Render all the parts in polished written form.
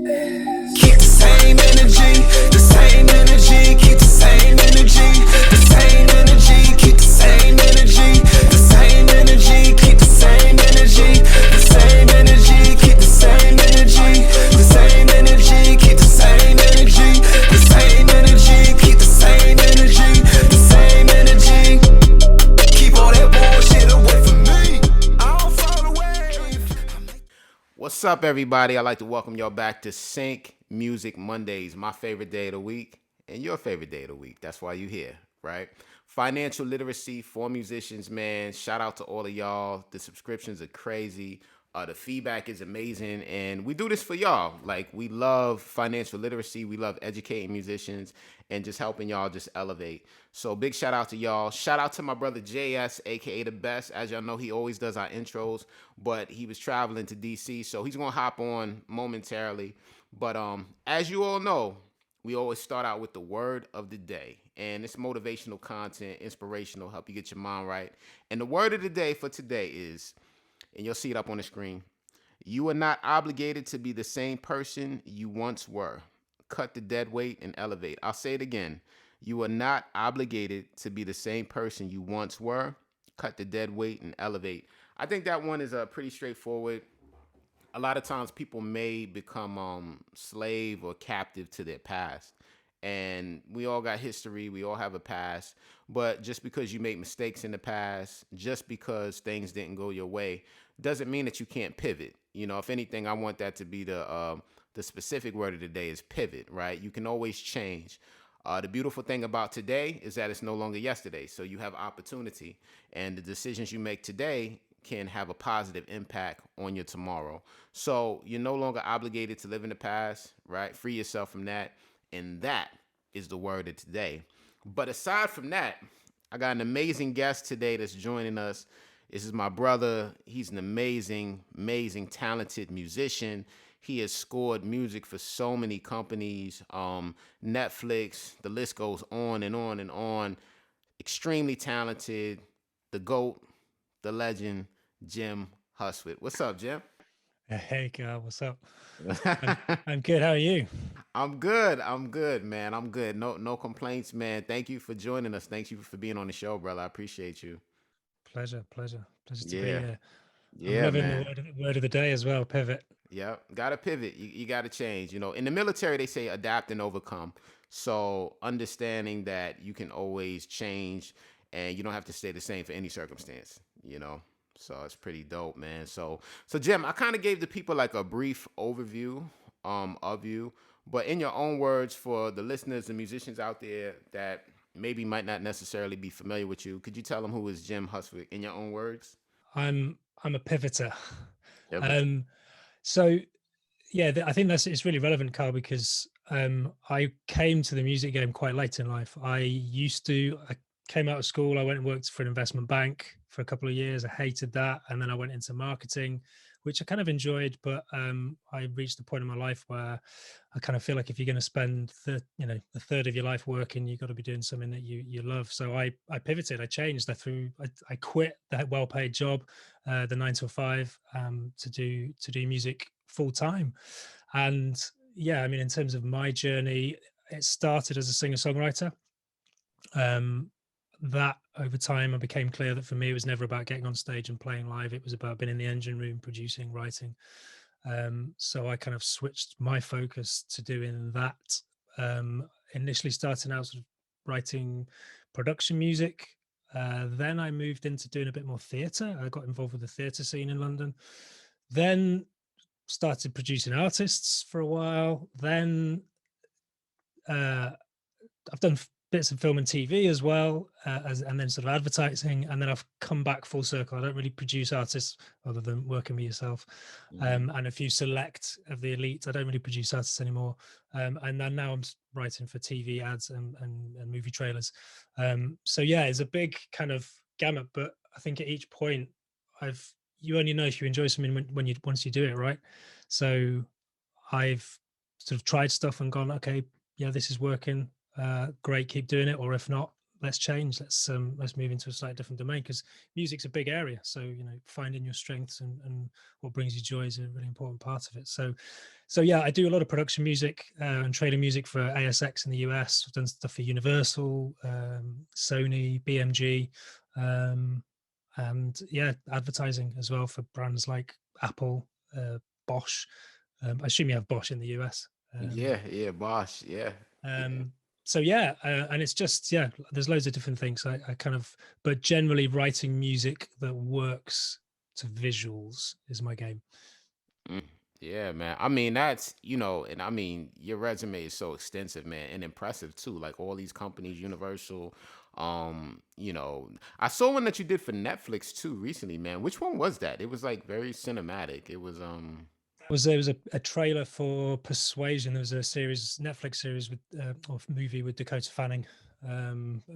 Keep the same energy, the same energy, keep the same energy, the same energy, keep the same energy, the same energy, keep the same energy, the same energy, keep the same energy, the same energy, keep the same energy, the same energy, keep the same energy, the same energy. Keep all that bullshit away from me. I don't fall away. What's up, everybody? I'd like to welcome y'all back to Sync Music Mondays, my favorite day of the week and your favorite day of the week. That's why you're here, right? Financial literacy for musicians, man. Shout out to all of y'all. The subscriptions are crazy. The feedback is amazing, and we do this for y'all. Like, we love financial literacy. We love educating musicians and just helping y'all just elevate. So big shout out to y'all. Shout out to my brother JS, aka The Best. As y'all know, he always does our intros, but he was traveling to DC, so he's gonna hop on momentarily. But as you all know, we always start out with the word of the day. And it's motivational content, inspirational, help you get your mind right. And the word of the day for today is, and you'll see it up on the screen, you are not obligated to be the same person you once were. Cut the dead weight and elevate. I'll say it again. You are not obligated to be the same person you once were. Cut the dead weight and elevate. I think that one is pretty straightforward. A lot of times people may become slave or captive to their past. And we all got history. We all have a past. But just because you make mistakes in the past, just because things didn't go your way, doesn't mean that you can't pivot. You know, if anything, I want that to be the specific word of the day is pivot, right? You can always change. The beautiful thing about today is that it's no longer yesterday. So you have opportunity. And the decisions you make today can have a positive impact on your tomorrow. So you're no longer obligated to live in the past, right? Free yourself from that. And that is the word of today. But aside from that, I got an amazing guest today that's joining us. This is my brother. He's an amazing, talented musician. He has scored music for so many companies, Netflix, the list goes on and on and on. Extremely talented, the GOAT, the legend, Jim Hustwit. What's up, Jim? Hey, Carl, what's up? I'm good. How are you? I'm good, man. I'm good. No complaints, man. Thank you for joining us. Thank you for being on the show, brother. I appreciate you. Pleasure to be Yeah. here. Yeah, I'm loving man. the word of the day as well, pivot. Yeah, gotta pivot. You gotta change. You know, in the military, they say adapt and overcome. So understanding that you can always change and you don't have to stay the same for any circumstance, you know. So it's pretty dope, man. So Jim, I kind of gave the people like a brief overview of you, but in your own words, for the listeners and musicians out there that maybe might not necessarily be familiar with you, could you tell them who is Jim Hustwit in your own words? I'm a pivoter. Pivoter. So yeah, I think it's really relevant, Carl, because I came to the music game quite late in life. I came out of school, I went and worked for an investment bank for a couple of years. I hated that. And then I went into marketing, which I kind of enjoyed, but I reached the point in my life where I kind of feel like if you're going to spend a third of your life working, you've got to be doing something that you love. So I pivoted, I changed. I quit that well-paid job, the 9 to 5, to do music full time. And yeah, I mean, in terms of my journey, it started as a singer-songwriter. That over time, I became clear that for me, it was never about getting on stage and playing live. It was about being in the engine room, producing, writing. So I kind of switched my focus to doing that. Initially starting out sort of writing production music. Then I moved into doing a bit more theatre. I got involved with the theatre scene in London. Then started producing artists for a while. Then I've done bits of film and TV as well, and then sort of advertising, and then I've come back full circle. I don't really produce artists other than working with yourself, and a few select of the elite. I don't really produce artists anymore, and then now I'm writing for TV ads and movie trailers. So yeah, it's a big kind of gamut, but I think at each point, you only know if you enjoy something once you do it, right? So I've sort of tried stuff and gone, okay, yeah, this is working. Great, keep doing it, or if not, let's change, let's move into a slightly different domain, because music's a big area. So, you know, finding your strengths and what brings you joy is a really important part of it. So yeah, I do a lot of production music and trailer music for ASX in the US. I've done stuff for Universal, Sony, BMG, and yeah, advertising as well for brands like Apple, Bosch. I assume you have Bosch in the US. Yeah, Bosch. Yeah. So yeah, and it's just, yeah, there's loads of different things. I kind of, but generally writing music that works to visuals is my game. Yeah, man. I mean, that's, and I mean, your resume is so extensive, man, and impressive too. Like all these companies, Universal, I saw one that you did for Netflix too recently, man. Which one was that? It was like very cinematic. It was There was a trailer for Persuasion. There was a series, Netflix series with or movie with Dakota Fanning,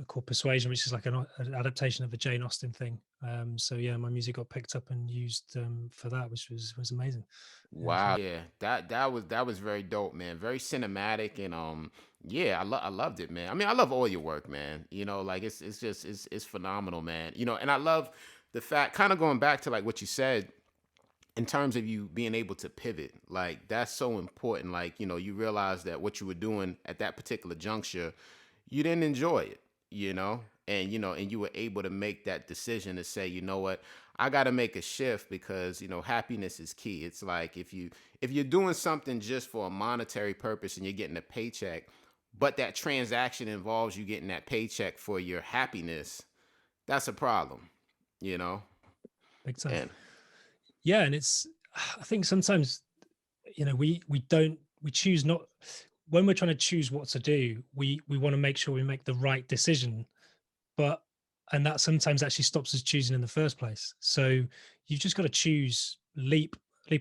called Persuasion, which is like an adaptation of a Jane Austen thing. So yeah, my music got picked up and used for that, which was amazing. wow. Yeah, that was very dope, man. Very cinematic, and yeah, I loved it, man. I mean, I love all your work, man. Like it's just it's phenomenal, man. And I love the fact, kind of going back to like what you said in terms of you being able to pivot. Like that's so important. Like, you realize that what you were doing at that particular juncture, you didn't enjoy it, and you were able to make that decision to say, you know what, I got to make a shift, because happiness is key. It's like if you're doing something just for a monetary purpose and you're getting a paycheck, but that transaction involves you getting that paycheck for your happiness, that's a problem, Big time. And yeah, and it's, I think sometimes, we choose not, when we're trying to choose what to do, we want to make sure we make the right decision, and that sometimes actually stops us choosing in the first place. So you've just got to choose, leap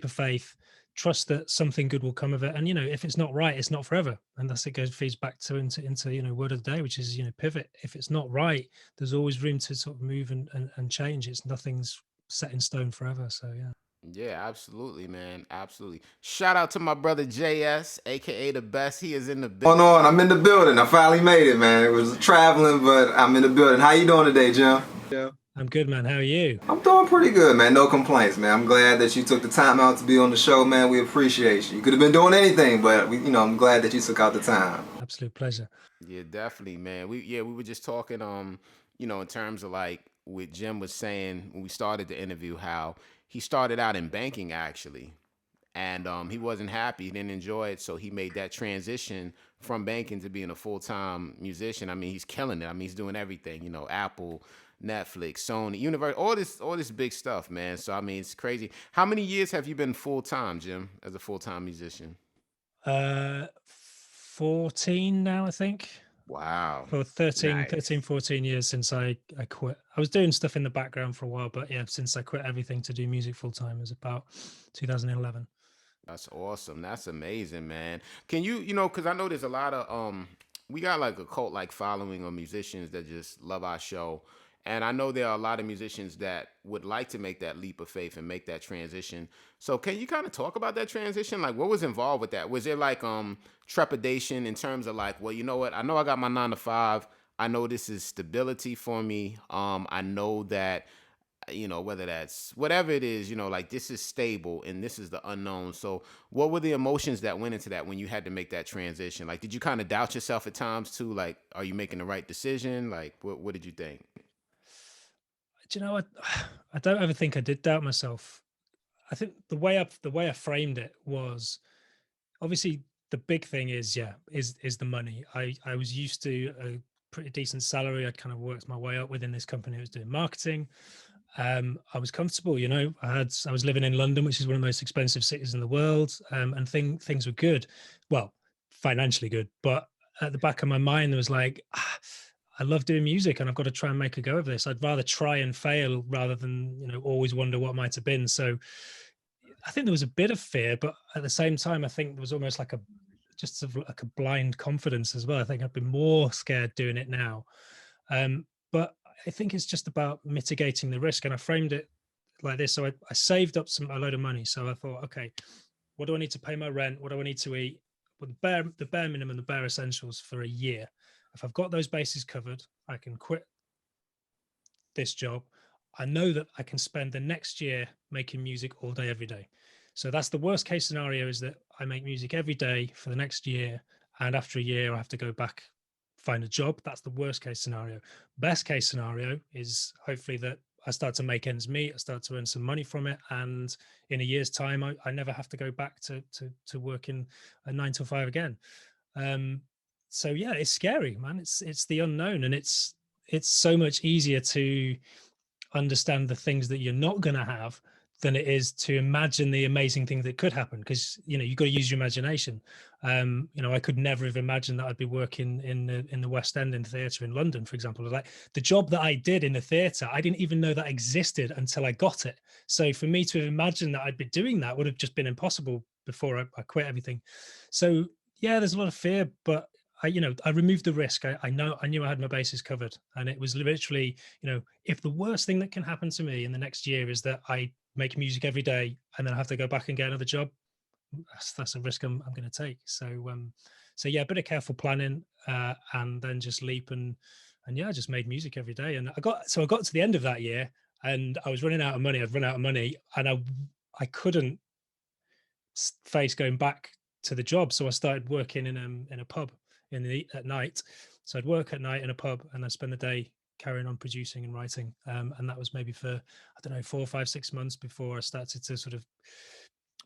of faith, trust that something good will come of it. And if it's not right, it's not forever. And that's, it feeds back to into word of the day, which is pivot. If it's not right, there's always room to sort of move and change. Nothing's set in stone forever. So yeah. Yeah, absolutely, man. Absolutely. Shout out to my brother JS, aka the best. He is in the building. Going on, I'm in the building. I finally made it, man. It was traveling, but I'm in the building. How you doing today, Jim? Yeah. I'm good, man. How are you? I'm doing pretty good, man. No complaints, man. I'm glad that you took the time out to be on the show, man. We appreciate you. You could have been doing anything, but I'm glad that you took out the time. Absolute pleasure. Yeah, definitely, man. We were just talking, in terms of like what Jim was saying when we started the interview, how he started out in banking actually, and he wasn't happy, he didn't enjoy it, so he made that transition from banking to being a full-time musician. I mean, he's killing it. I mean, he's doing everything, Apple, Netflix, Sony, Universal, all this big stuff, man. So I mean, it's crazy. How many years have you been full-time, Jim, as a full-time musician? 14 now, I think. Wow. For 13, Nice. 13, 14 years since I quit. I was doing stuff in the background for a while, but yeah, since I quit everything to do music full time, it was about 2011. That's awesome. That's amazing, man. Can you, because I know there's a lot of we got like a cult like following of musicians that just love our show. And I know there are a lot of musicians that would like to make that leap of faith and make that transition. So can you kind of talk about that transition? Like what was involved with that? Was there like trepidation in terms of like, well, you know what? I know I got my 9 to 5. I know this is stability for me. I know that, whether that's whatever it is, like this is stable and this is the unknown. So what were the emotions that went into that when you had to make that transition? Like, did you kind of doubt yourself at times too? Like, are you making the right decision? Like, what did you think? Do you know what? I don't ever think I did doubt myself. I think the way I framed it was, obviously the big thing is the money. I was used to a pretty decent salary. I'd kind of worked my way up within this company. I was doing marketing. I was comfortable, I was living in London, which is one of the most expensive cities in the world. And things were good. Well, financially good, but at the back of my mind, there was like, I love doing music and I've got to try and make a go of this. I'd rather try and fail rather than, always wonder what might have been. So I think there was a bit of fear, but at the same time, I think there was almost like just sort of like a blind confidence as well. I think I'd be more scared doing it now. But I think it's just about mitigating the risk. And I framed it like this. So I saved up a load of money. So I thought, okay, what do I need to pay my rent? What do I need to eat? Well, the bare minimum, the bare essentials for a year. if I've got those bases covered, I can quit this job. I know that I can spend the next year making music all day, every day. So that's the worst case scenario, is that I make music every day for the next year. And after a year, I have to go back, find a job. That's the worst case scenario. Best case scenario is hopefully that I start to make ends meet, I start to earn some money from it. And in a year's time, I never have to go back to working a 9 to 5 again. So yeah, it's scary, man. It's the unknown, and it's so much easier to understand the things that you're not going to have than it is to imagine the amazing things that could happen, because you've got to use your imagination. I could never have imagined that I'd be working in the West End in theatre in London, for example. Like the job that I did in the theatre, I didn't even know that existed until I got it. So for me to imagine that I'd be doing that would have just been impossible before I quit everything. So yeah, there's a lot of fear, but I removed the risk. I knew I had my bases covered, and it was literally, if the worst thing that can happen to me in the next year is that I make music every day and then I have to go back and get another job, that's a risk I'm going to take. So yeah, a bit of careful planning, and then just leap, and yeah, I just made music every day. And I got to the end of that year, and I was running out of money. I'd run out of money, and I couldn't face going back to the job, so I started working in a pub at night. So I'd work at night in a pub, and I'd spend the day carrying on producing and writing. And that was maybe for, I don't know, 4, 5, 6 months before I started to sort of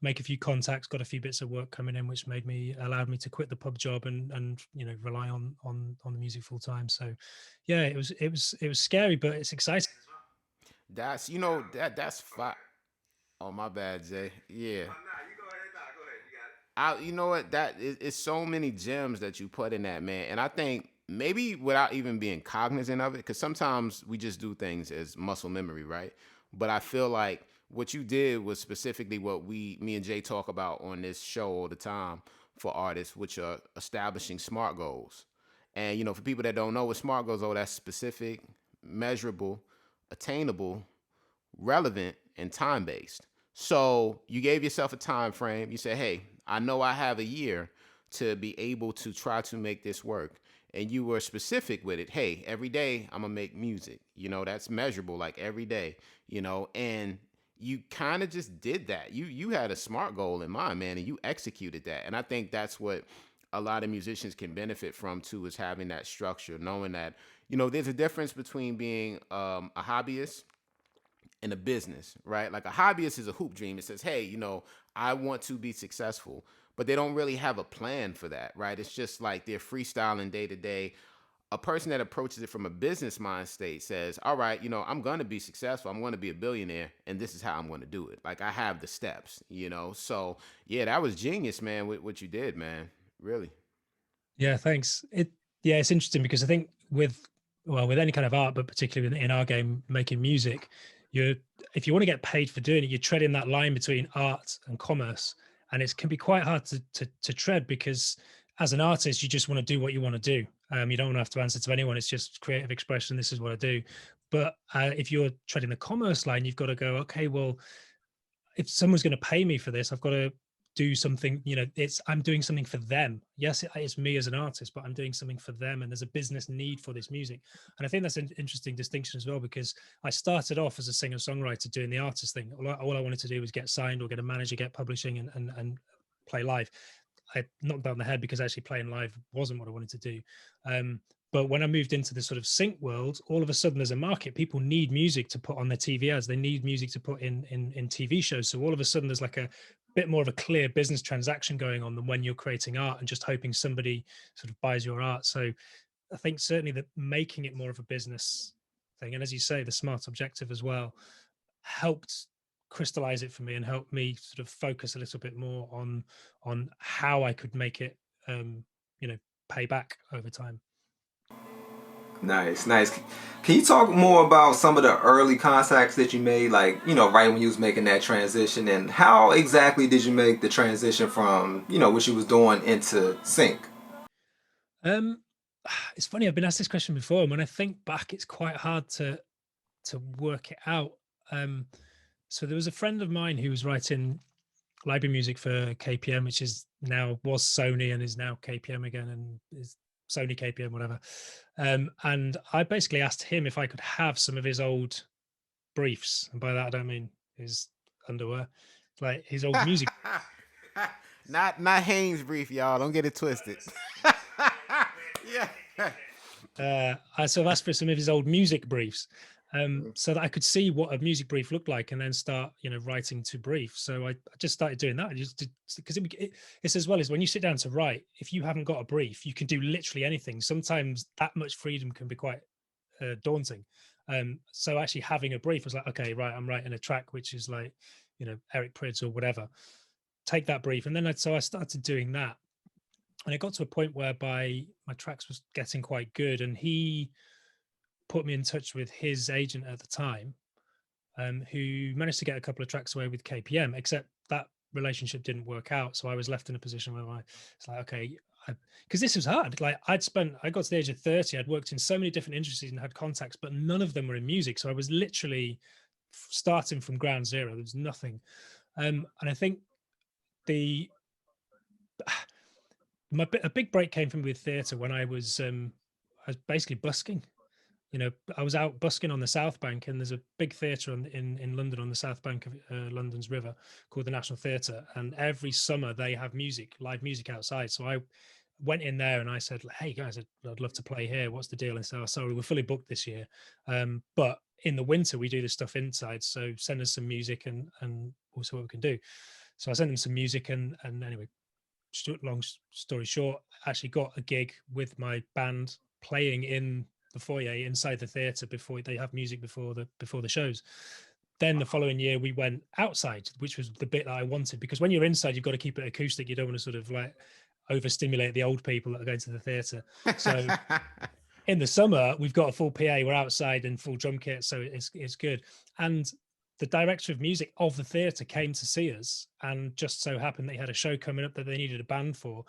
make a few contacts, got a few bits of work coming in, which allowed me to quit the pub job and rely on the music full time. So yeah, it was scary, but it's exciting as well. That's fine. Oh, my bad, Jay. Yeah. Go ahead. You know what? It's so many gems that you put in that, man. And I think maybe without even being cognizant of it, because sometimes we just do things as muscle memory, right? But I feel like what you did was specifically what me and Jay talk about on this show all the time for artists, which are establishing SMART goals. And, for people that don't know what SMART goals are, that's specific, measurable, attainable, relevant, and time-based. So you gave yourself a time frame. You said, hey, I know I have a year to be able to try to make this work. And you were specific with it. Hey, every day I'm going to make music. That's measurable, like every day, and you kind of just did that. You had a SMART goal in mind, man, and you executed that. And I think that's what a lot of musicians can benefit from too, is having that structure, knowing that, there's a difference between being a hobbyist and a business, right? Like a hobbyist is a hoop dream. It says, hey, I want to be successful, but they don't really have a plan for that, right? It's just like they're freestyling day to day. A person that approaches it from a business mind state says, all right, I'm going to be successful. I'm going to be a billionaire, and this is how I'm going to do it. Like I have the steps, So yeah, that was genius, man, with what you did, man. Really. Yeah, thanks. It's interesting because I think with any kind of art, but particularly in our game, making music, if you want to get paid for doing it, you're treading that line between art and commerce, and it can be quite hard to tread, because as an artist, you just want to do what you want to do. You don't want to have to answer to anyone. It's just creative expression. This is what I do. But if you're treading the commerce line, you've got to go, okay, well, if someone's going to pay me for this, I've got to do something, I'm doing something for them. Yes, it's me as an artist, but I'm doing something for them, and there's a business need for this music. And I think that's an interesting distinction as well, because I started off as a singer-songwriter doing the artist thing. All I wanted to do was get signed or get a manager, get publishing, and play live. I knocked down the head because actually playing live wasn't what I wanted to do. But when I moved into the sort of sync world, all of a sudden there's a market. People need music to put on their TV ads. They need music to put in TV shows. So all of a sudden there's like a bit more of a clear business transaction going on than when you're creating art and just hoping somebody sort of buys your art. So I think certainly that making it more of a business thing, and as you say, the SMART objective as well, helped crystallize it for me and helped me sort of focus a little bit more on how I could make it, pay back over time. Nice. Can you talk more about some of the early contacts that you made, like, right when you was making that transition, and how exactly did you make the transition from, what you was doing into sync? It's funny, I've been asked this question before, and when I think back, it's quite hard to work it out. So there was a friend of mine who was writing library music for KPM, which was Sony and is now KPM again, and is Sony KPM, whatever. And I basically asked him if I could have some of his old briefs, and by that I don't mean his underwear, like his old music. Not Haynes brief, y'all. Don't get it twisted. Yeah. I sort of asked for some of his old music briefs, so that I could see what a music brief looked like, and then start, writing to brief. So I just started doing that. Because it's as well as when you sit down to write, if you haven't got a brief, you can do literally anything. Sometimes that much freedom can be quite daunting. So actually having a brief was like, okay, right, I'm writing a track which is like, Eric Prydz or whatever. Take that brief, and then I started doing that. And it got to a point whereby my tracks was getting quite good, and he put me in touch with his agent at the time, who managed to get a couple of tracks away with KPM, except that relationship didn't work out. So I was left in a position where it's like, okay, because this was hard. Like I got to the age of 30, I'd worked in so many different industries and had contacts, but none of them were in music. So I was literally starting from ground zero. There was nothing. And I think a big break came from with theatre when I was basically busking. I was out busking on the South Bank, and there's a big theatre in London on the South Bank of London's river called the National Theatre, and every summer they have live music outside. So I went in there and I said, hey guys, I'd love to play here. What's the deal? And so, sorry, we're fully booked this year, but in the winter we do this stuff inside, so send us some music and we'll see what we can do. So I sent them some music, and anyway, long story short, I actually got a gig with my band playing in the foyer inside the theatre before they have music before the shows. Then the following year we went outside, which was the bit that I wanted, because when you're inside you've got to keep it acoustic. You don't want to sort of like overstimulate the old people that are going to the theatre. So in the summer we've got a full PA, we're outside in full drum kit, so it's good. And the director of music of the theatre came to see us, and just so happened they had a show coming up that they needed a band for.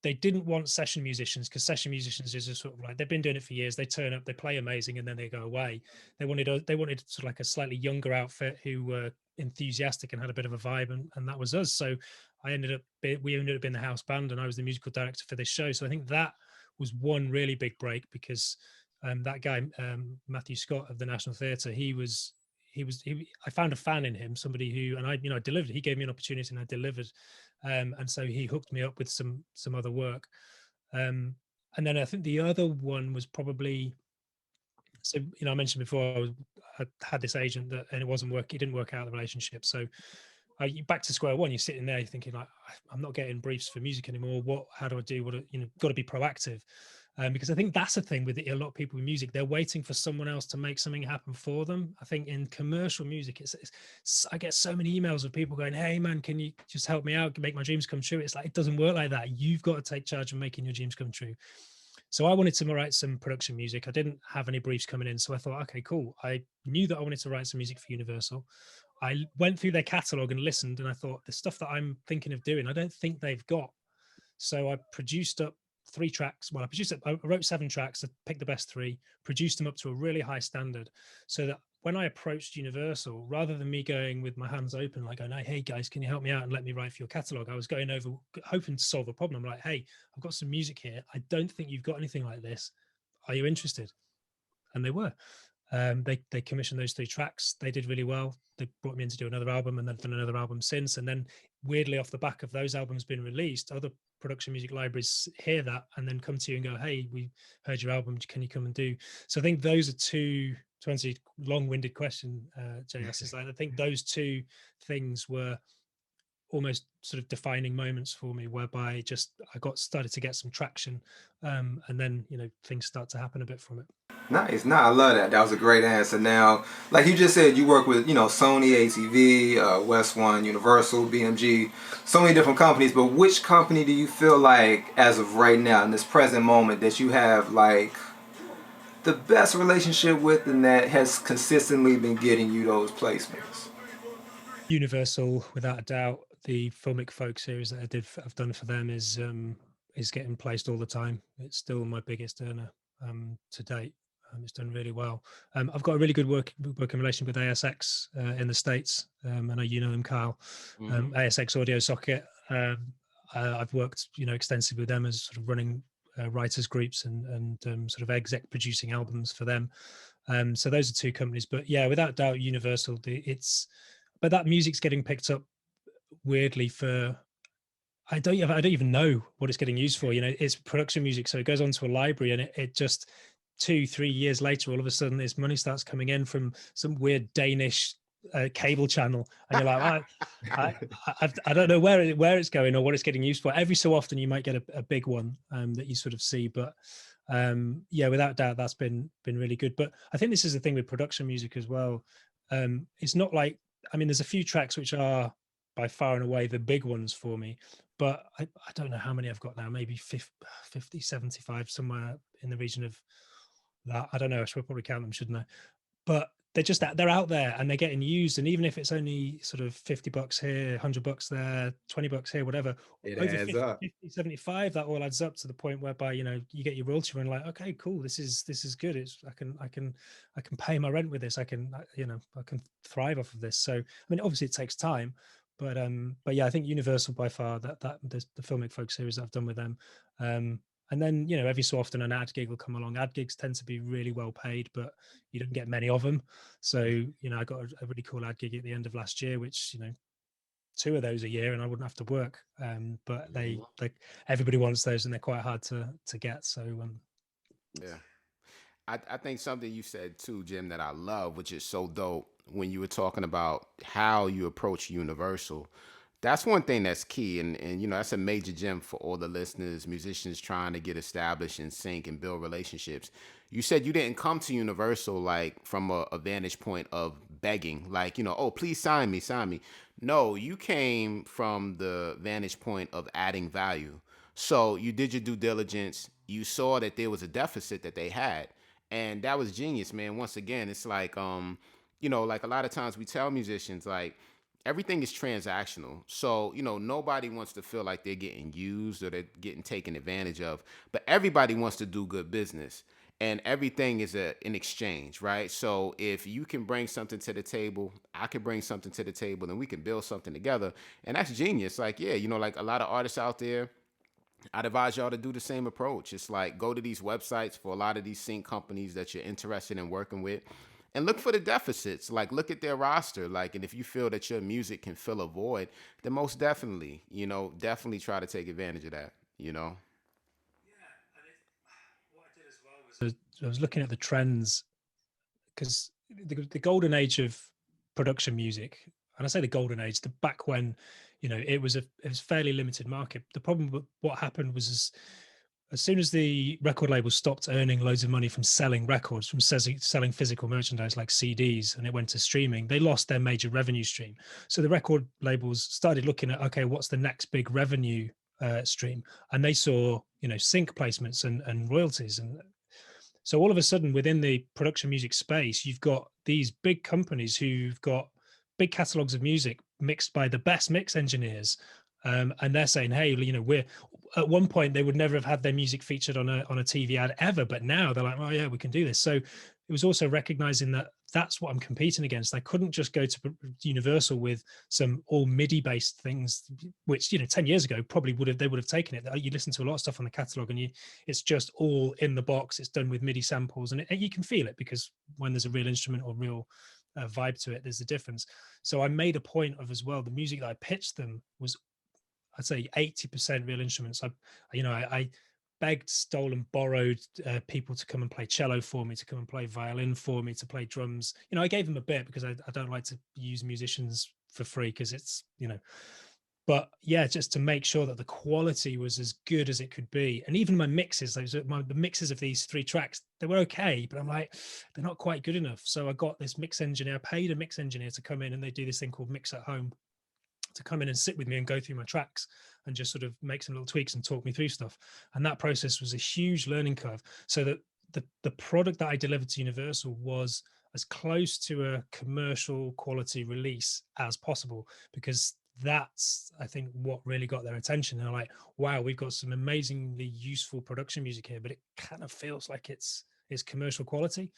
They didn't want session musicians, because session musicians is just sort of like, they've been doing it for years. They turn up, they play amazing, and then they go away. They wanted sort of like a slightly younger outfit who were enthusiastic and had a bit of a vibe, and that was us. So we ended up being the house band, and I was the musical director for this show. So I think that was one really big break, because that guy Matthew Scott of the National Theatre, I found a fan in him, somebody who, and I delivered. He gave me an opportunity and I delivered, and so he hooked me up with some other work, and then I think the other one was probably, so I mentioned before I had this agent and it didn't work out, the relationship. So back to square one. You're sitting there, you're thinking like, I'm not getting briefs for music anymore. How do I do? Got to be proactive. Because I think that's the thing with a lot of people with music, they're waiting for someone else to make something happen for them. I think in commercial music, I get so many emails of people going, hey man, can you just help me out, make my dreams come true? It's like, it doesn't work like that. You've got to take charge of making your dreams come true. So I wanted to write some production music. I didn't have any briefs coming in. So I thought, okay, cool. I knew that I wanted to write some music for Universal. I went through their catalog and listened, and I thought, the stuff that I'm thinking of doing, I don't think they've got. So I produced up 3 tracks. Well, I wrote 7 tracks. I picked the best 3, produced them up to a really high standard, so that when I approached Universal, rather than me going with my hands open, like going, hey guys, can you help me out and let me write for your catalog? I was going over hoping to solve a problem. Like, hey, I've got some music here. I don't think you've got anything like this. Are you interested? And they were. They commissioned those 3 tracks. They did really well. They brought me in to do another album, and then done another album since. And then weirdly, off the back of those albums being released, other production music libraries hear that and then come to you and go, hey, we heard your album, can you come and do? So I think those are 2, to answer your long-winded question, JS, is like, I think those 2 things were almost sort of defining moments for me, whereby I started to get some traction, and then things start to happen a bit from it. Nice. No, I love that. That was a great answer. Now, like you just said, you work with, Sony, ATV, West One, Universal, BMG, so many different companies. But which company do you feel like, as of right now, in this present moment, that you have like the best relationship with, and that has consistently been getting you those placements? Universal, without a doubt. The Filmic Folk series that I've done for them is getting placed all the time. It's still my biggest earner to date. It's done really well. I've got a really good working relation with ASX in the States. I know you know them, Kyle. ASX Audiosocket. I've worked extensively with them as sort of running writers groups and sort of exec producing albums for them. So those are two companies. But yeah, without doubt, Universal. But that music's getting picked up weirdly for. I don't even know what it's getting used for. You know, it's production music, so it goes onto a library, and it just 2-3 years later, all of a sudden, this money starts coming in from some weird Danish cable channel, and you're like, I don't know where it's going or what it's getting used for. Every so often, you might get a big one that you sort of see, but yeah, without doubt, that's been really good. But I think this is the thing with production music as well. It's not like, I mean, there's a few tracks which are by far and away the big ones for me, but I don't know how many I've got now, maybe 50, 75, somewhere in the region of that. I don't know, I should probably count them, shouldn't I? But they're out there and they're getting used. And even if it's only sort of $50 here, $100 there, $20 here, whatever, It over adds 50, up. 50, 75, that all adds up to the point whereby, you know, you get your royalty and like, okay, cool, this is good. It's I can pay my rent with this. I can thrive off of this. So I mean, obviously it takes time, but yeah, I think Universal by far, that the Filmic Folk series that I've done with them. And then, you know, every so often an ad gig will come along. Ad gigs tend to be really well paid, but you don't get many of them. So, you know, I got a really cool ad gig at the end of last year, which, you know, 2 of those a year and I wouldn't have to work. But they everybody wants those and they're quite hard to get. So, Yeah. I think something you said too, Jim, that I love, which is so dope, when you were talking about how you approach Universal. That's one thing that's key, and you know, that's a major gem for all the listeners, musicians trying to get established and sync and build relationships. You said you didn't come to Universal like from a vantage point of begging, like, you know, oh, please sign me, sign me. No, you came from the vantage point of adding value. So you did your due diligence. You saw that there was a deficit that they had, and that was genius, man. Once again, it's like, you know, like a lot of times we tell musicians, like, everything is transactional. So, you know, nobody wants to feel like they're getting used or they're getting taken advantage of, but everybody wants to do good business. And everything is an exchange, right? So if you can bring something to the table, I can bring something to the table, and we can build something together. And that's genius. Like, yeah, you know, like a lot of artists out there, I'd advise y'all to do the same approach. It's like, go to these websites for a lot of these sync companies that you're interested in working with, and look for the deficits. Like, look at their roster. Like, and if you feel that your music can fill a void, then most definitely, you know, definitely try to take advantage of that, you know? what I did as well was I was looking at the trends, because the golden age of production music, and I say the golden age, the back when, you know, it was fairly limited market. The problem with what happened was, as soon as the record labels stopped earning loads of money from selling records, from selling physical merchandise like CDs, and it went to streaming, they lost their major revenue stream. So the record labels started looking at, okay, what's the next big revenue stream? And they saw, you know, sync placements and royalties. And so all of a sudden, within the production music space, you've got these big companies who've got big catalogs of music mixed by the best mix engineers. And they're saying, hey, you know, we're at one point they would never have had their music featured on a TV ad ever, but now they're like, oh yeah, we can do this. So it was also recognizing that that's what I'm competing against. I couldn't just go to Universal with some all MIDI based things, which, you know, 10 years ago probably they would have taken it. You listen to a lot of stuff on the catalog and it's just all in the box. It's done with MIDI samples, and you can feel it, because when there's a real instrument or real vibe to it, there's a difference. So I made a point of, as well, the music that I pitched them was, I'd say 80% real instruments. I begged, stole and borrowed people to come and play cello for me, to come and play violin for me, to play drums. You know, I gave them a bit because I don't like to use musicians for free, because it's, you know, but yeah, just to make sure that the quality was as good as it could be. And even my mixes, the mixes of these 3 tracks, they were okay, but I'm like, they're not quite good enough. So I got this mix engineer, I paid a mix engineer to come in, and they do this thing called Mix at Home, to come in and sit with me and go through my tracks and just sort of make some little tweaks and talk me through stuff. And that process was a huge learning curve, so that the product that I delivered to Universal was as close to a commercial quality release as possible, because that's, I think, what really got their attention. They're like, wow, we've got some amazingly useful production music here, but it kind of feels like it's it's commercial quality,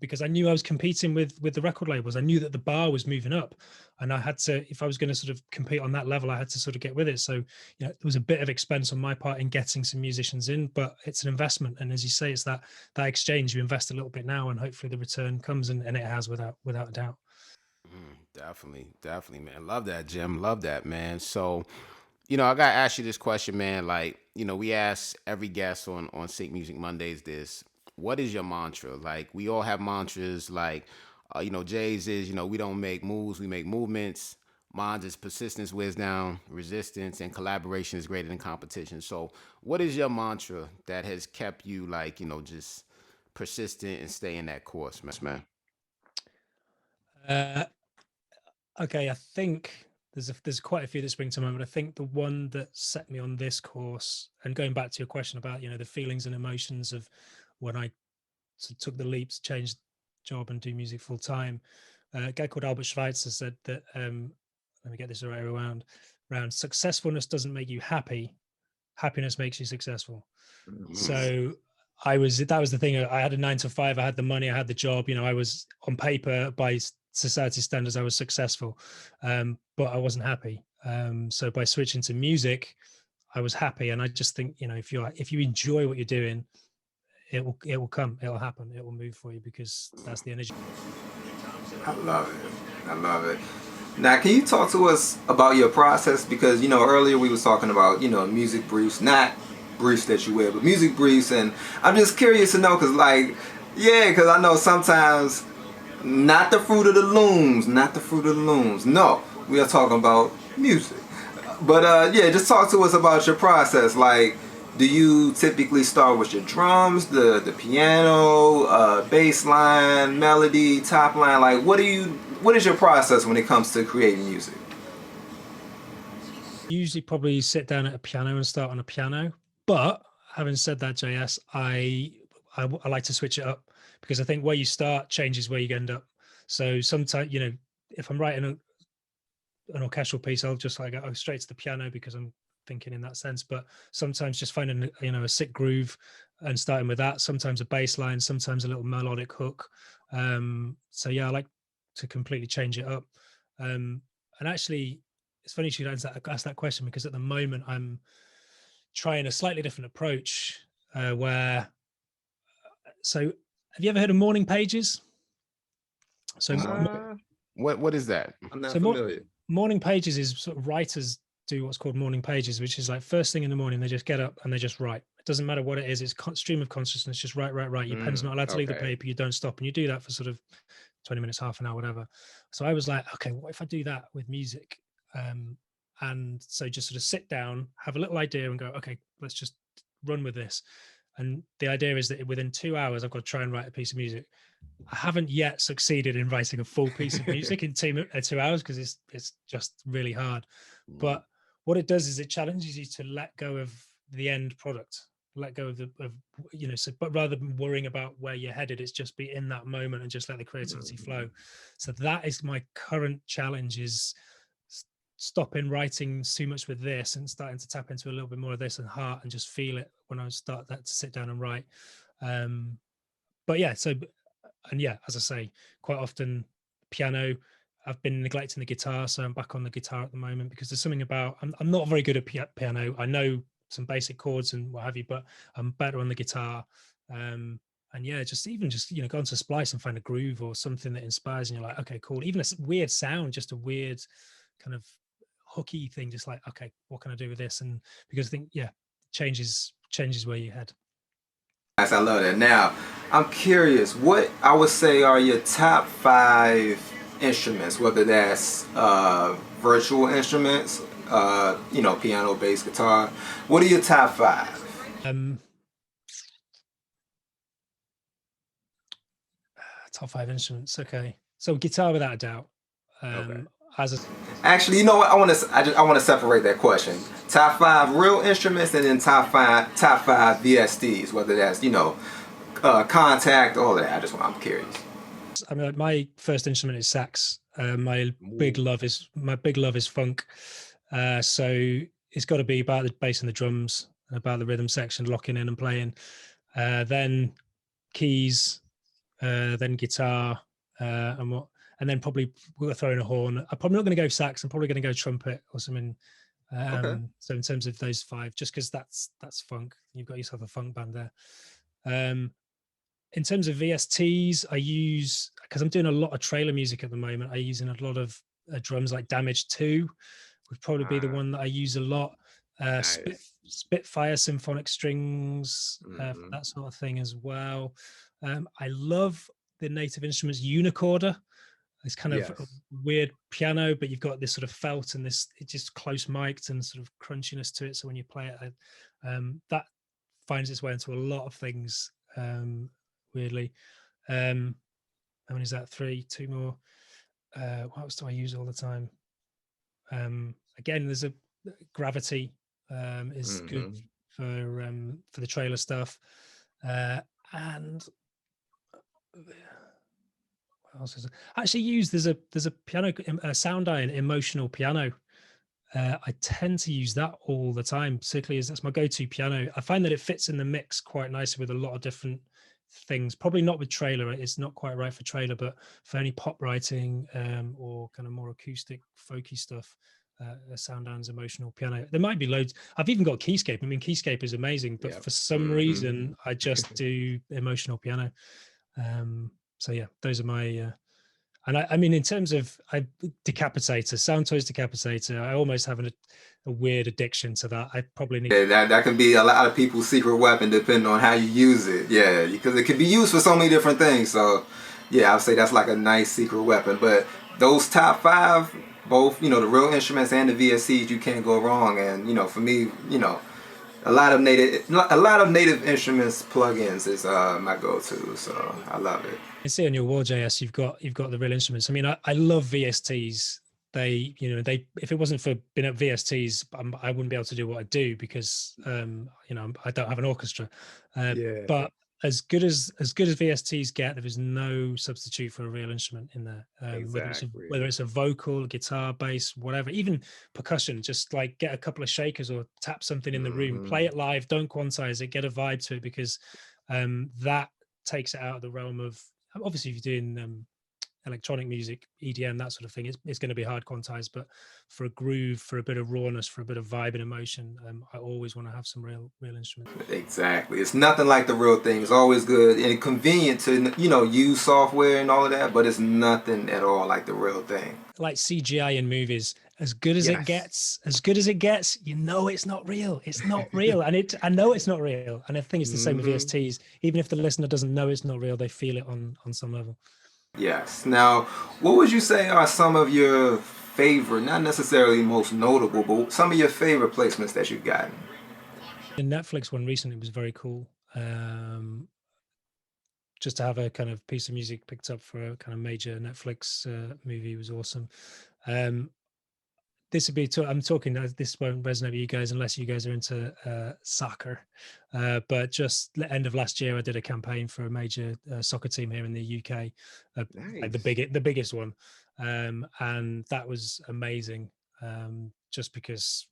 because I knew I was competing with the record labels. I knew that the bar was moving up, and I had to, if I was going to sort of compete on that level, I had to sort of get with it. So, there was a bit of expense on my part in getting some musicians in, but it's an investment. And as you say, it's that exchange. You invest a little bit now, and hopefully the return comes, and it has without a doubt. Definitely, man. Love that, Jim. Love that, man. So, I gotta ask you this question, man. Like, we ask every guest on Sync Music Mondays this. What is your mantra? Like, we all have mantras. Like, Jay's is, we don't make moves, we make movements. Mine's is persistence wears down resistance, and collaboration is greater than competition. So, what is your mantra that has kept you, like, just persistent and staying that course, man? Okay, I think there's quite a few that spring to mind, but I think the one that set me on this course, and going back to your question about the feelings and emotions of when I took the leaps, changed job, and do music full time. A guy called Albert Schweitzer said that let me get this right around successfulness doesn't make you happy, happiness makes you successful. So that was the thing. I had a 9 to 5. I had the money. I had the job. I was on paper by society standards, I was successful, but I wasn't happy. So by switching to music, I was happy. And I just think, if you enjoy what you're doing, it will come. It will happen. It will move for you, because that's the energy. I love it. Now, can you talk to us about your process? Because earlier we was talking about music briefs, not briefs that you wear, but music briefs, and I'm just curious to know, because because I know sometimes not the fruit of the looms. No, we are talking about music. But just talk to us about your process. Like, do you typically start with your drums, the piano, bass line, melody, top line? Like, what is your process when it comes to creating music? Usually probably sit down at a piano and start on a piano. But having said that, JS, I like to switch it up, because I think where you start changes where you end up. So sometimes, if I'm writing an orchestral piece, I'll just go straight to the piano, because I'm thinking in that sense. But sometimes just finding a sick groove and starting with that. Sometimes a bass line, sometimes a little melodic hook. So I like to completely change it up. And actually, it's funny you should ask that question, because at the moment I'm trying a slightly different approach. So have you ever heard of morning pages? So what is that? I'm not familiar. Morning pages is sort of writers do what's called morning pages, which is like first thing in the morning, they just get up and they just write. It doesn't matter what it is. It's stream of consciousness, just write. Your pen's not allowed to leave the paper. You don't stop. And you do that for sort of 20 minutes, half an hour, whatever. So I was like, okay, what if I do that with music? And so just sort of sit down, have a little idea and go, okay, let's just run with this. And the idea is that within 2 hours, I've got to try and write a piece of music. I haven't yet succeeded in writing a full piece of music in 2 hours, because it's just really hard. But what it does is it challenges you to let go of the end product, let go of but rather than worrying about where you're headed, it's just be in that moment and just let the creativity flow. So that is my current challenge, is stopping writing too much with this and starting to tap into a little bit more of this and heart, and just feel it when I start that to sit down and write. But as I say, quite often piano. I've been neglecting the guitar, so I'm back on the guitar at the moment, because there's something about I'm not very good at piano. I know some basic chords and what have you, but I'm better on the guitar. And just go onto Splice and find a groove or something that inspires, and you're like, okay, cool. Even a weird sound, just a weird kind of hooky thing, just like, okay, what can I do with this? And because I think changes where you head. Nice, I love that. Now, I'm curious, what I would say are your top 5 instruments, whether that's virtual instruments, piano, bass, guitar. What are your top 5? Top 5 instruments. Okay, so guitar without a doubt. Okay. Actually, you know what? I want to separate that question. Top 5 real instruments, and then top five VSTs, whether that's contact, all of that. I'm curious. I mean, my first instrument is sax. My big love is funk. So it's got to be about the bass and the drums, and about the rhythm section, locking in and playing. Then keys, then guitar, and then probably we'll throw in a horn. I'm probably not going to go sax. I'm probably going to go trumpet or something. Okay. So in terms of those 5, just because that's funk, you've got yourself a funk band there. In terms of VSTs, I use, because I'm doing a lot of trailer music at the moment, I use in a lot of drums like Damage 2 would probably be the one that I use a lot. Nice. Spitfire symphonic strings, that sort of thing as well. I love the Native Instruments Unicorder. It's kind of a weird piano, but you've got this sort of felt and this, it's just close mic'd and sort of crunchiness to it. So when you play it, that finds its way into a lot of things, weirdly. How many is that? 3, 2 more. What else do I use all the time? Again, there's a Gravity is good for the trailer stuff. And what else is it? I actually use, there's a piano, a Sound Iron emotional piano. I tend to use that all the time, particularly as that's my go-to piano. I find that it fits in the mix quite nicely with a lot of different things. Probably not with trailer, it's not quite right for trailer, but for any pop writing or kind of more acoustic folky stuff, a Sound Iron's emotional piano. There might be loads. I've even got Keyscape. I mean, Keyscape is amazing, but for some reason I just do emotional piano. So yeah, those are my and I mean, in terms of Decapitator, Sound Toys Decapitator, I almost have a weird addiction to that. I probably need. Yeah, that can be a lot of people's secret weapon depending on how you use it. Yeah, because it can be used for so many different things. So, yeah, I'd say that's like a nice secret weapon. But those top 5, both, the real instruments and the VSCs, you can't go wrong. And for me, a lot of native instruments plugins is my go-to. So I love it. I see on your wall, JS, you've got the real instruments. I mean, I love VSTs. They if it wasn't for being at VSTs, I wouldn't be able to do what I do because I don't have an orchestra. But as good as VSTs get, there is no substitute for a real instrument in there. Whether it's a vocal, guitar, bass, whatever, even percussion. Just like get a couple of shakers or tap something in the room, play it live, don't quantize it, get a vibe to it, because that takes it out of the realm of, obviously if you're doing electronic music, EDM, that sort of thing, it's going to be hard quantized, but for a groove, for a bit of rawness, for a bit of vibe and emotion, I always want to have some real instruments. Exactly. It's nothing like the real thing. It's always good and convenient to use software and all of that, but it's nothing at all like the real thing. Like CGI in movies, as good as it gets, it's not real. It's not real. And I know it's not real. And I think it's the same with VSTs. Even if the listener doesn't know it's not real, they feel it on some level. Yes. Now, what would you say are some of your favorite, not necessarily most notable, but some of your favorite placements that you've gotten? The Netflix one recently was very cool. Just to have a kind of piece of music picked up for a kind of major Netflix movie was awesome. This would be, I'm talking, this won't resonate with you guys unless you guys are into soccer. But just the end of last year, I did a campaign for a major soccer team here in the UK, like the biggest one. And that was amazing, just because,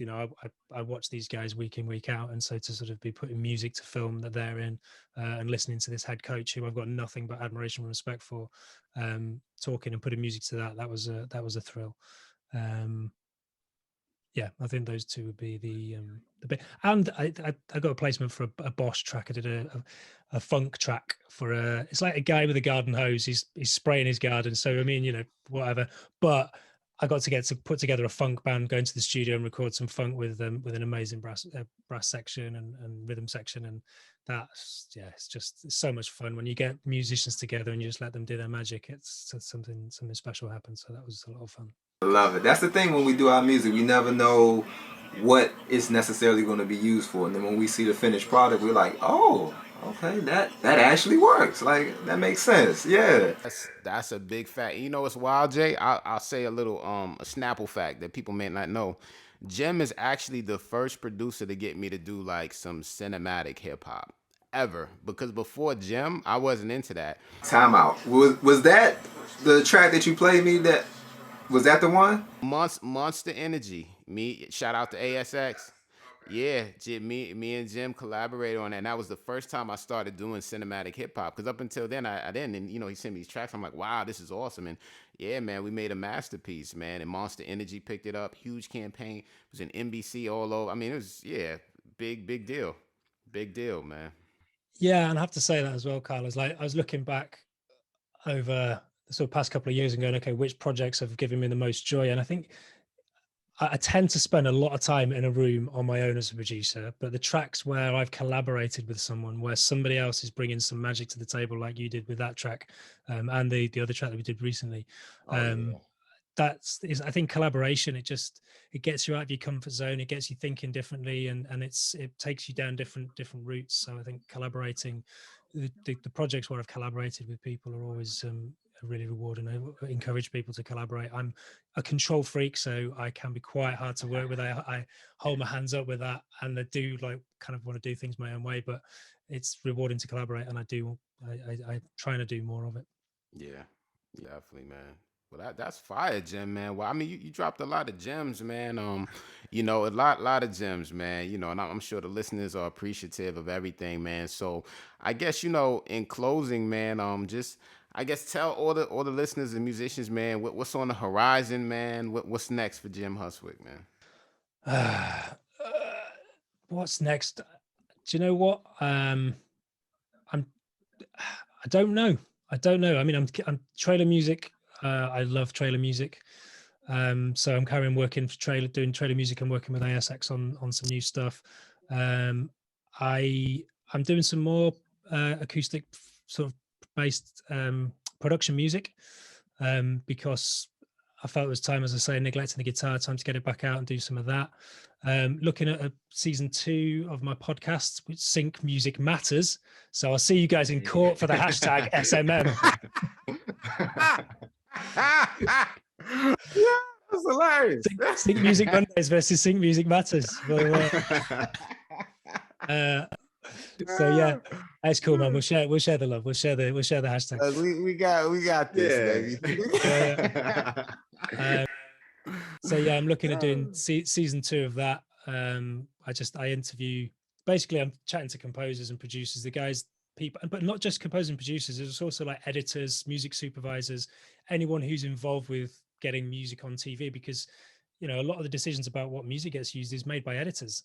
I watch these guys week in, week out. And so to sort of be putting music to film that they're in and listening to this head coach who I've got nothing but admiration and respect for, talking and putting music to that was a thrill. Yeah, I think those two would be the bit. And I got a placement for a Bosch track. I did a funk track for it's like a guy with a garden hose. He's spraying his garden. So I mean, whatever. But I got to put together a funk band, go into the studio and record some funk with an amazing brass section and rhythm section, and that's it's so much fun when you get musicians together and you just let them do their magic. It's something special happens. So that was a lot of fun. I love it. That's the thing when we do our music, we never know what it's necessarily going to be used for, and then when we see the finished product, we're like, oh, okay, that actually works. Like, that makes sense. Yeah. That's a big fact. You know what's wild, Jay? I'll say a little a Snapple fact that people may not know. Jim is actually the first producer to get me to do like some cinematic hip hop ever, because before Jim, I wasn't into that. Time out. Was that the track that you played me? Was that the one? Monster Energy. Shout out to ASX. Yeah, me and Jim collaborated on that. And that was the first time I started doing cinematic hip hop. Because up until then, I didn't. And, he sent me these tracks. I'm like, wow, this is awesome. And yeah, man, we made a masterpiece, man. And Monster Energy picked it up. Huge campaign. It was an NBC all over. I mean, it was, yeah, big deal. Big deal, man. Yeah, and I have to say that as well, Carl. I was looking back over the sort of past couple of years and going, okay, which projects have given me the most joy? And I think I tend to spend a lot of time in a room on my own as a producer, but the tracks where I've collaborated with someone, where somebody else is bringing some magic to the table, like you did with that track, and the other track that we did recently, Yeah. I think collaboration. It gets you out of your comfort zone. It gets you thinking differently, and it takes you down different routes. So I think collaborating, the projects where I've collaborated with people are always really rewarding. I encourage people to collaborate. I'm a control freak, so I can be quite hard to work with. I hold my hands up with that, and I do like kind of want to do things my own way, but it's rewarding to collaborate, and I trying to do more of it. Yeah, definitely, man. Well, that's fire, Jim, man. Well, I mean, you dropped a lot of gems, man. A lot of gems, man. And I'm sure the listeners are appreciative of everything, man. So, I guess in closing, man, just I guess tell all the listeners and musicians, man, what's on the horizon, man. What's next for Jim Hustwit, man? What's next? Do you know what? I don't know. I mean, I'm trailer music. I love trailer music. So I'm carrying working for doing trailer music and working with ASX on some new stuff. I'm doing some more acoustic sort of based production music because I felt it was time, as I say, neglecting the guitar, time to get it back out and do some of that. Looking at season 2 of my podcast, which Sync Music Matters. So I'll see you guys in court for the hashtag SMM. Yeah, that's hilarious. Sync Music Mondays versus Sync Music Matters. Well, so yeah, that's cool, man. We'll share the love. We'll share the hashtag. We got this, baby. So yeah, I'm looking at doing season 2 of that. I interview. Basically, I'm chatting to composers and producers, the guys, people, but not just composers and producers. There's also like editors, music supervisors, anyone who's involved with getting music on TV, because a lot of the decisions about what music gets used is made by editors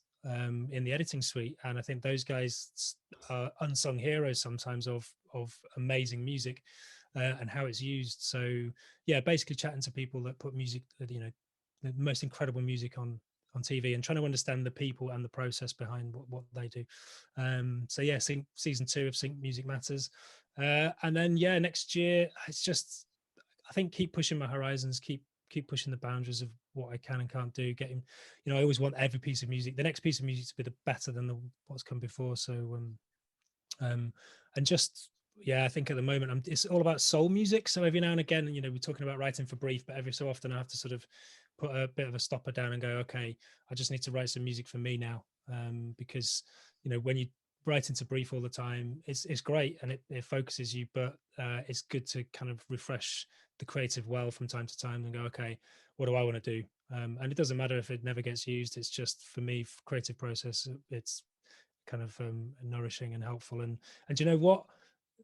in the editing suite, and I think those guys are unsung heroes sometimes of amazing music and how it's used. So yeah, basically chatting to people that put music, the most incredible music on TV, and trying to understand the people and the process behind what they do. So yeah, season 2 of Sync Music Matters, and then yeah, next year it's just, I think, keep pushing my horizons, keep pushing the boundaries of what I can and can't do. Getting, I always want every piece of music, the next piece of music, to be better than what's come before. So and just yeah, I think at the moment it's all about soul music. So every now and again, we're talking about writing for brief, but every so often I have to sort of put a bit of a stopper down and go, okay, I just need to write some music for me now, because when you write into brief all the time, it's great and it focuses you, but it's good to kind of refresh the creative well from time to time and go, okay, what do I want to do? And it doesn't matter if it never gets used. It's just, for me, creative process, it's kind of nourishing and helpful. And you know what?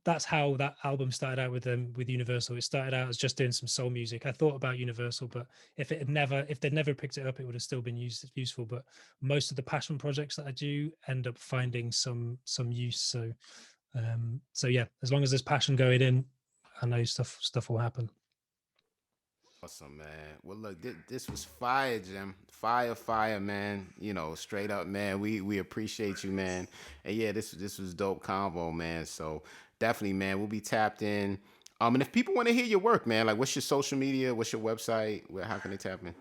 That's how that album started out with Universal. It started out as just doing some soul music. I thought about Universal, but if they'd never picked it up, it would have still been useful. But most of the passion projects that I do end up finding some use. So yeah, as long as there's passion going in, I know stuff will happen. Awesome, man. Well, look, this was fire, Jim. Fire, man. Straight up, man. We appreciate you, man. And yeah, this was dope convo, man. So definitely, man, we'll be tapped in. And if people want to hear your work, man, like, what's your social media? What's your website? How can they tap in?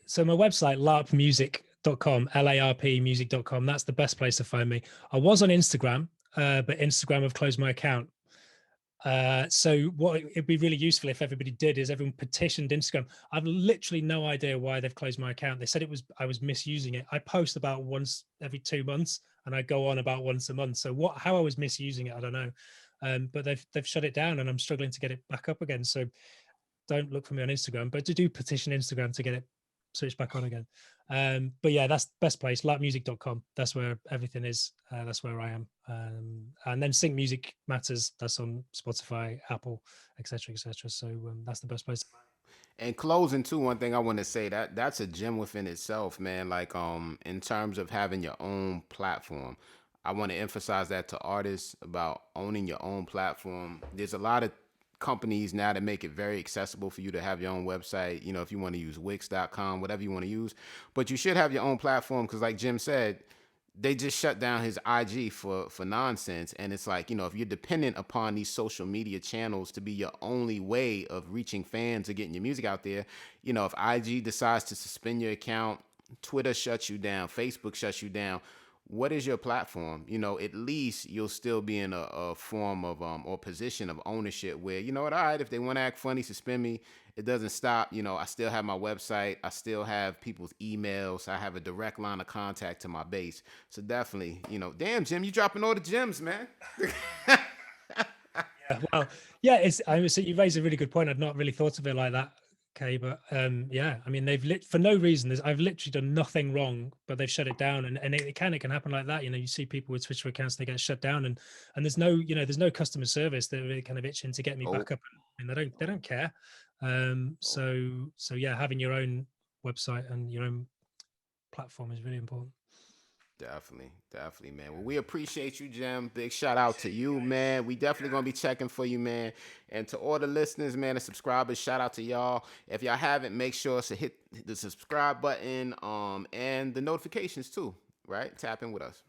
So my website, larpmusic.com, larpmusic.com. That's the best place to find me. I was on Instagram, but Instagram have closed my account. So what it'd be really useful if everybody did is everyone petitioned Instagram. I've literally no idea why they've closed my account. They said I was misusing it. I post about once every 2 months and I go on about once a month. So how I was misusing it, I don't know. But they've shut it down and I'm struggling to get it back up again. So don't look for me on Instagram, but do petition Instagram to get it switched back on again. But yeah, that's the best place, larkmusic.com. That's where everything is. That's where I am. And then Sync Music Matters. That's on Spotify, Apple, etc., etc. So that's the best place. And closing too, one thing I want to say that's a gem within itself, man. Like in terms of having your own platform, I want to emphasize that to artists about owning your own platform. There's a lot of companies now that make it very accessible for you to have your own website. You know, if you want to use Wix.com, whatever you want to use, but you should have your own platform because, like Jim said, they just shut down his IG for nonsense. And it's like, you know, if you're dependent upon these social media channels to be your only way of reaching fans or getting your music out there, you know, if IG decides to suspend your account, Twitter shuts you down, Facebook shuts you down, what is your platform? You know, at least you'll still be in a form of or position of ownership where, you know what, all right, if they want to act funny, suspend me, it doesn't stop. You know, I still have my website, I still have people's emails, I have a direct line of contact to my base. So definitely, you know, damn, Jim, you dropping all the gems, man. Yeah, well, yeah, so you raised a really good point. I'd not really thought of it like that. Okay, but yeah, I mean, they've for no reason. I've literally done nothing wrong, but they've shut it down, and it can happen like that. You know, you see people with Twitter accounts, they get shut down, and there's no, you know, there's no customer service. They're really kind of itching to get me back up, and they don't care. So yeah, having your own website and your own platform is really important. Definitely, man. Well, we appreciate you, Jim. Big shout out to you, man. We definitely gonna be checking for you, man. And to all the listeners, man, the subscribers, shout out to y'all. If y'all haven't, make sure to hit the subscribe button, and the notifications too, right? Tap in with us.